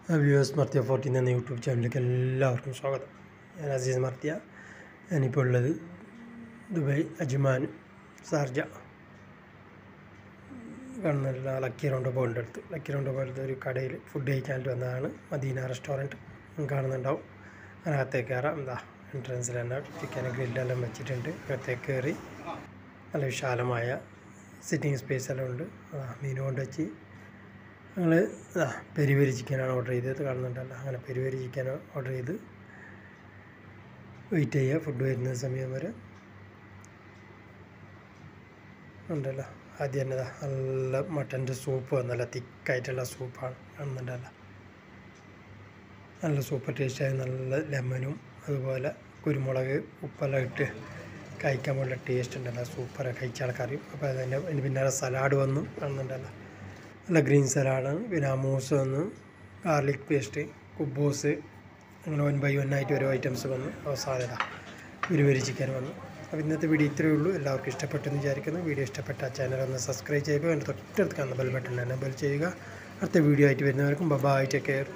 Viewers Marthiya 14 എന്ന YouTube ചാനലിലേക്ക് എല്ലാവർക്കും സ്വാഗതം. ഞാൻ അസീസ് മർത്തിയ. ഞാനിപ്പോൾ ഉള്ളത് ദുബായ് അജ്മാൻ ഷാർജ കാണുന്ന ലക്കി റൗണ്ട് ബോളിൻ്റെ അടുത്ത്. ലക്കി റൗണ്ട് ബോളിൻ്റെ ഒരു കടയിൽ ഫുഡ് കഴിക്കാനായിട്ട് വന്നതാണ്. മദീന റെസ്റ്റോറൻറ്റ് കാണുന്നുണ്ടാവും. അതിനകത്തേക്ക് കയറാം. എന്താ എൻട്രൻസിൽ തന്നെ ചിക്കൻ ഗ്രില്ലെല്ലാം വെച്ചിട്ടുണ്ട്. അകത്തേക്ക് കയറി നല്ല വിശാലമായ സിറ്റിംഗ് സ്പേസ് എല്ലാം ഉണ്ട്. മീൻ കൊണ്ട് വെച്ച് ഞങ്ങൾ പെരി പെരി ചിക്കനാണ് ഓർഡർ ചെയ്തത്. കാണുന്നുണ്ടല്ലോ, അങ്ങനെ പെരി പെരി ചിക്കൻ ഓർഡർ ചെയ്ത് വെയിറ്റ് ചെയ്യുക ഫുഡ് വരുന്ന സമയം വരെ. ഉണ്ടല്ലോ, ആദ്യം തന്നെ നല്ല മട്ടൻ്റെ സൂപ്പ്, നല്ല തിക്കായിട്ടുള്ള സൂപ്പാണ്. കാണുന്നുണ്ടല്ലോ, നല്ല സൂപ്പർ ടേസ്റ്റായി. നല്ല ലെമനും അതുപോലെ കുരുമുളക് ഉപ്പെല്ലാം ഇട്ട് കഴിക്കാൻ പോലുള്ള ടേസ്റ്റ് ഉണ്ടല്ലോ. സൂപ്പർ കഴിച്ച ആൾക്കറിയും. അപ്പോൾ അതിൻ്റെ പിന്നാലെ സലാഡ് വന്നു. കാണുന്നുണ്ടല്ലോ, നല്ല ഗ്രീൻ സലാഡാണ്. പിന്നെ അമൂസ് വന്നു, ഗാർലിക് പേസ്റ്റ്, കുബൂസ്, അങ്ങനെ 1 by 1 ആയിട്ട് ഓരോ ഐറ്റംസ് വന്നു. അവസാനം പെരി ചിക്കൻ വന്നു. അപ്പോൾ ഇന്നത്തെ വീഡിയോ ഇത്രയേ ഉള്ളൂ. എല്ലാവർക്കും ഇഷ്ടപ്പെട്ടെന്ന് വിചാരിക്കുന്നു. വീഡിയോ ഇഷ്ടപ്പെട്ട ചാനൽ ഒന്ന് സബ്സ്ക്രൈബ് ചെയ്യുക. അതിൻ്റെ തൊട്ടടുത്ത് കാണുന്ന ബെൽ ബട്ടൺ എനേബിൾ ചെയ്യുക. അടുത്ത വീഡിയോ ആയിട്ട് വരുന്നവർക്കും ബൈ, ടേക്ക് കെയർ.